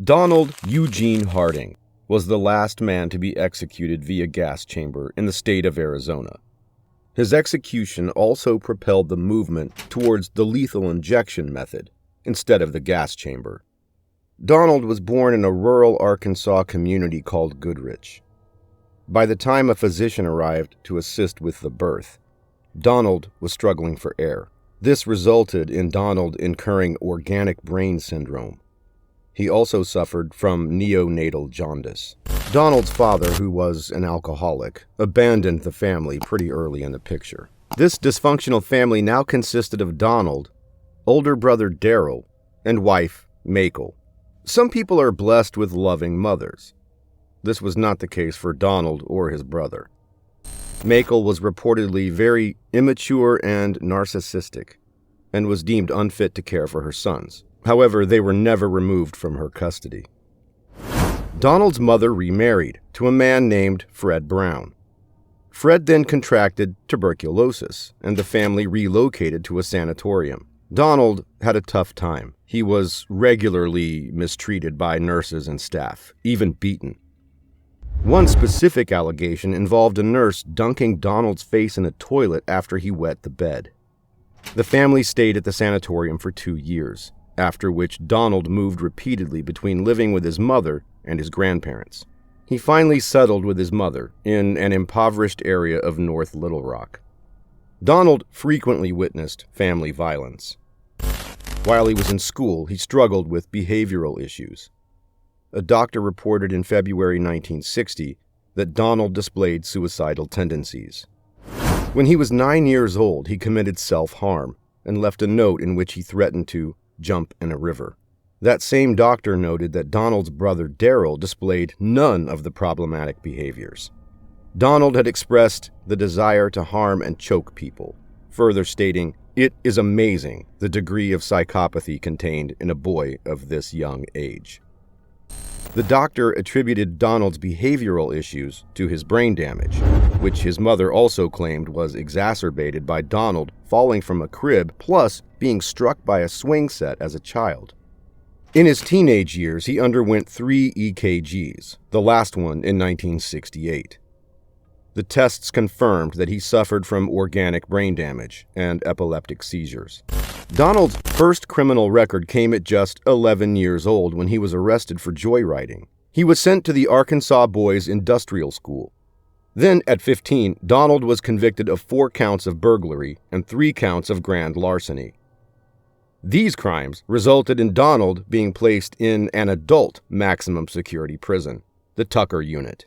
Donald Eugene Harding was the last man to be executed via gas chamber in the state of Arizona. His execution also propelled the movement towards the lethal injection method instead of the gas chamber. Donald was born in a rural Arkansas community called Goodrich. By the time a physician arrived to assist with the birth, Donald was struggling for air. This resulted in Donald incurring organic brain syndrome. He also suffered from neonatal jaundice. Donald's father, who was an alcoholic, abandoned the family pretty early in the picture. This dysfunctional family now consisted of Donald, older brother Daryl, and wife Michael. Some people are blessed with loving mothers. This was not the case for Donald or his brother. Michael was reportedly very immature and narcissistic, and was deemed unfit to care for her sons. However, they were never removed from her custody. Donald's mother remarried to a man named Fred Brown. Fred then contracted tuberculosis, and the family relocated to a sanatorium. Donald had a tough time. He was regularly mistreated by nurses and staff, even beaten. One specific allegation involved a nurse dunking Donald's face in a toilet after he wet the bed. The family stayed at the sanatorium for 2 years, after which Donald moved repeatedly between living with his mother and his grandparents. He finally settled with his mother in an impoverished area of North Little Rock. Donald frequently witnessed family violence. While he was in school, he struggled with behavioral issues. A doctor reported in February 1960 that Donald displayed suicidal tendencies. When he was 9 years old, he committed self-harm and left a note in which he threatened to jump in a river. That same doctor noted that Donald's brother Daryl displayed none of the problematic behaviors. Donald had expressed the desire to harm and choke people, further stating, "It is amazing the degree of psychopathy contained in a boy of this young age." The doctor attributed Donald's behavioral issues to his brain damage, which his mother also claimed was exacerbated by Donald falling from a crib plus being struck by a swing set as a child. In his teenage years, he underwent 3 EKGs, the last one in 1968. The tests confirmed that he suffered from organic brain damage and epileptic seizures. Donald's first criminal record came at just 11 years old when he was arrested for joyriding. He was sent to the Arkansas Boys Industrial School. Then, at 15, Donald was convicted of 4 counts of burglary and 3 counts of grand larceny. These crimes resulted in Donald being placed in an adult maximum security prison, the Tucker Unit.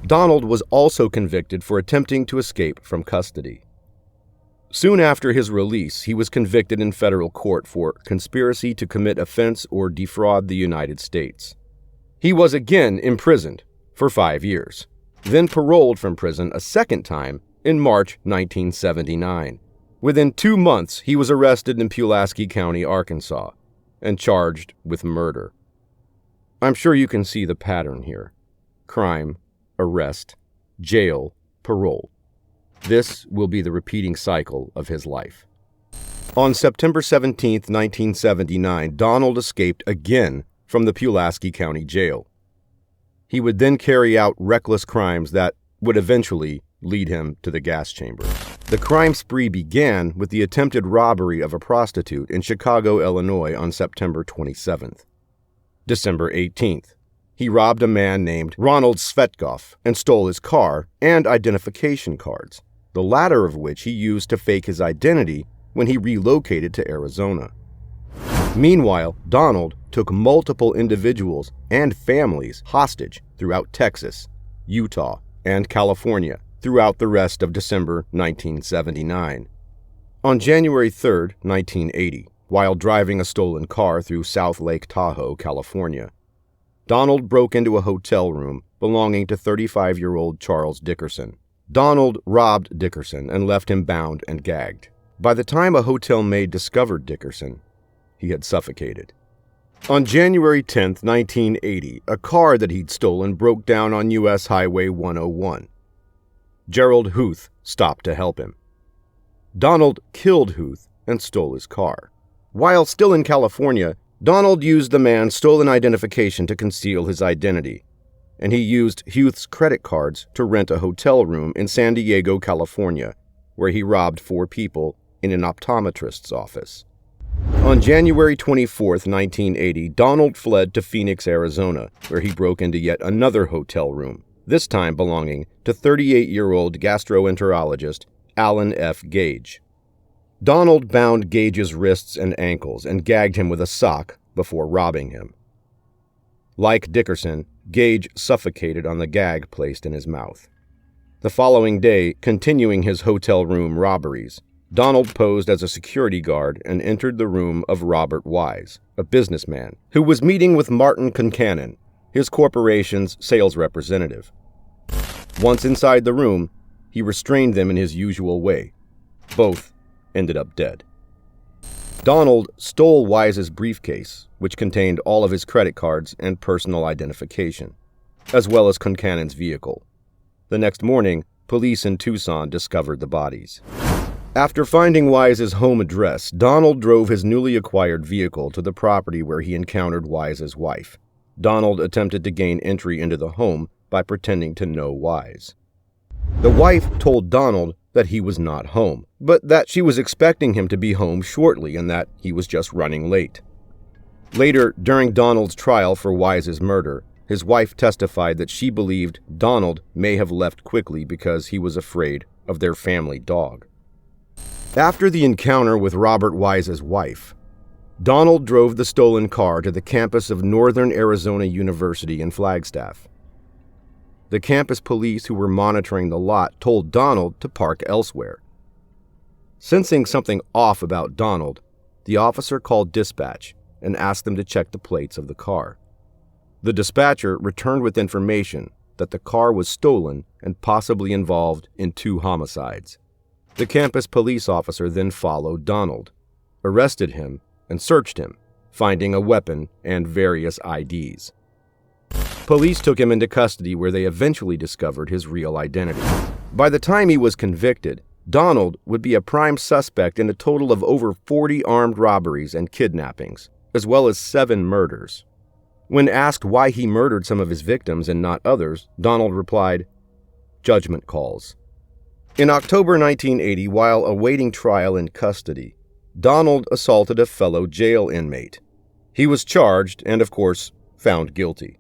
Donald was also convicted for attempting to escape from custody. Soon after his release, he was convicted in federal court for conspiracy to commit offense or defraud the United States. He was again imprisoned for 5 years, then paroled from prison a second time in March 1979. Within 2 months, he was arrested in Pulaski County, Arkansas, and charged with murder. I'm sure you can see the pattern here. Crime, arrest, jail, parole. This will be the repeating cycle of his life. On September 17, 1979, Donald escaped again from the Pulaski County Jail. He would then carry out reckless crimes that would eventually lead him to the gas chamber. The crime spree began with the attempted robbery of a prostitute in Chicago, Illinois on September 27th. December 18th, he robbed a man named Ronald Svetkoff and stole his car and identification cards, the latter of which he used to fake his identity when he relocated to Arizona. Meanwhile, Donald took multiple individuals and families hostage throughout Texas, Utah, and California throughout the rest of December 1979. On January 3, 1980, while driving a stolen car through South Lake Tahoe, California, Donald broke into a hotel room belonging to 35-year-old Charles Dickerson. Donald robbed Dickerson and left him bound and gagged. By the time a hotel maid discovered Dickerson, he had suffocated. On January 10, 1980, a car that he'd stolen broke down on U.S. Highway 101. Gerald Huth stopped to help him. Donald killed Huth and stole his car. While still in California, Donald used the man's stolen identification to conceal his identity, and he used Huth's credit cards to rent a hotel room in San Diego, California, where he robbed 4 people in an optometrist's office. On January 24, 1980, Donald fled to Phoenix, Arizona, where he broke into yet another hotel room, this time belonging to 38-year-old gastroenterologist Alan F. Gage. Donald bound Gage's wrists and ankles and gagged him with a sock before robbing him. Like Dickerson, Gage suffocated on the gag placed in his mouth. The following day, continuing his hotel room robberies, Donald posed as a security guard and entered the room of Robert Wise, a businessman, who was meeting with Martin Concannon, his corporation's sales representative. Once inside the room, he restrained them in his usual way. Both ended up dead. Donald stole Wise's briefcase, which contained all of his credit cards and personal identification, as well as Concannon's vehicle. The next morning, police in Tucson discovered the bodies. After finding Wise's home address, Donald drove his newly acquired vehicle to the property where he encountered Wise's wife. Donald attempted to gain entry into the home by pretending to know Wise. The wife told Donald that he was not home, but that she was expecting him to be home shortly and that he was just running late. Later, during Donald's trial for Wise's murder, his wife testified that she believed Donald may have left quickly because he was afraid of their family dog. After the encounter with Robert Wise's wife, Donald drove the stolen car to the campus of Northern Arizona University in Flagstaff. The campus police who were monitoring the lot told Donald to park elsewhere. Sensing something off about Donald, the officer called dispatch and asked them to check the plates of the car. The dispatcher returned with information that the car was stolen and possibly involved in 2 homicides. The campus police officer then followed Donald, arrested him, and searched him, finding a weapon and various IDs. Police took him into custody where they eventually discovered his real identity. By the time he was convicted, Donald would be a prime suspect in a total of over 40 armed robberies and kidnappings, as well as 7 murders. When asked why he murdered some of his victims and not others, Donald replied, "Judgment calls." In October 1980, while awaiting trial in custody, Donald assaulted a fellow jail inmate. He was charged and, of course, found guilty.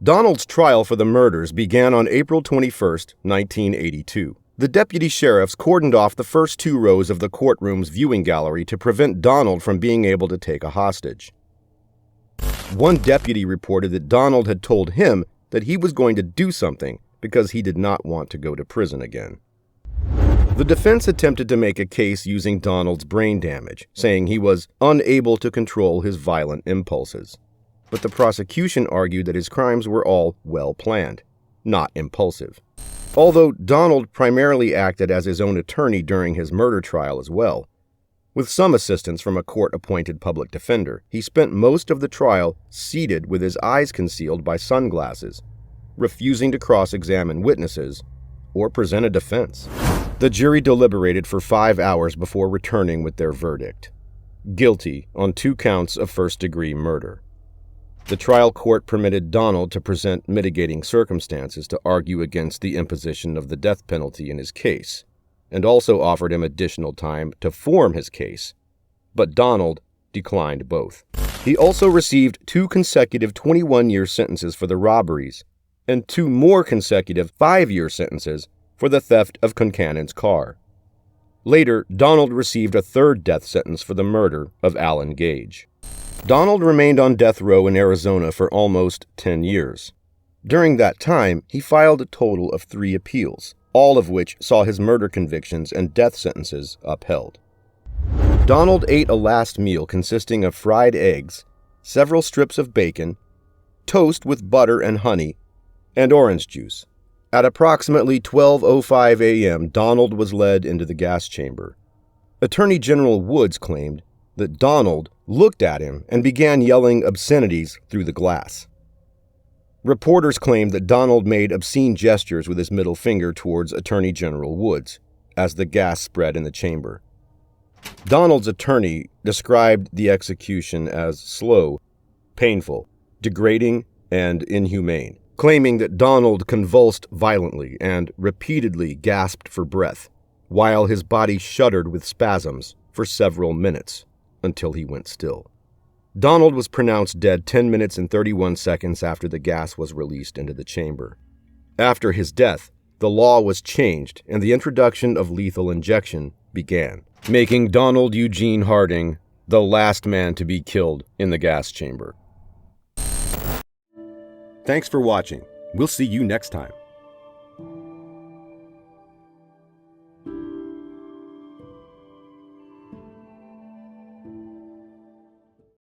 Donald's trial for the murders began on April 21, 1982. The deputy sheriffs cordoned off the first 2 rows of the courtroom's viewing gallery to prevent Donald from being able to take a hostage. One deputy reported that Donald had told him that he was going to do something because he did not want to go to prison again. The defense attempted to make a case using Donald's brain damage, saying he was unable to control his violent impulses. But the prosecution argued that his crimes were all well-planned, not impulsive. Although Donald primarily acted as his own attorney during his murder trial as well, with some assistance from a court-appointed public defender, he spent most of the trial seated with his eyes concealed by sunglasses, refusing to cross-examine witnesses or present a defense. The jury deliberated for 5 hours before returning with their verdict: guilty on 2 counts of first-degree murder. The trial court permitted Donald to present mitigating circumstances to argue against the imposition of the death penalty in his case, and also offered him additional time to form his case, but Donald declined both. He also received 2 consecutive 21-year sentences for the robberies and 2 more consecutive 5-year sentences for the theft of Concannon's car. Later, Donald received a 3rd death sentence for the murder of Alan Gage. Donald remained on death row in Arizona for almost 10 years. During that time, he filed a total of 3 appeals, all of which saw his murder convictions and death sentences upheld. Donald ate a last meal consisting of fried eggs, several strips of bacon, toast with butter and honey, and orange juice. At approximately 12:05 a.m., Donald was led into the gas chamber. Attorney General Woods claimed that Donald looked at him and began yelling obscenities through the glass. Reporters claimed that Donald made obscene gestures with his middle finger towards Attorney General Woods as the gas spread in the chamber. Donald's attorney described the execution as slow, painful, degrading, and inhumane, claiming that Donald convulsed violently and repeatedly gasped for breath, while his body shuddered with spasms for several minutes until he went still. Donald was pronounced dead 10 minutes and 31 seconds after the gas was released into the chamber. After his death, the law was changed and the introduction of lethal injection began, making Donald Eugene Harding the last man to be killed in the gas chamber. Thanks for watching. We'll see you next time.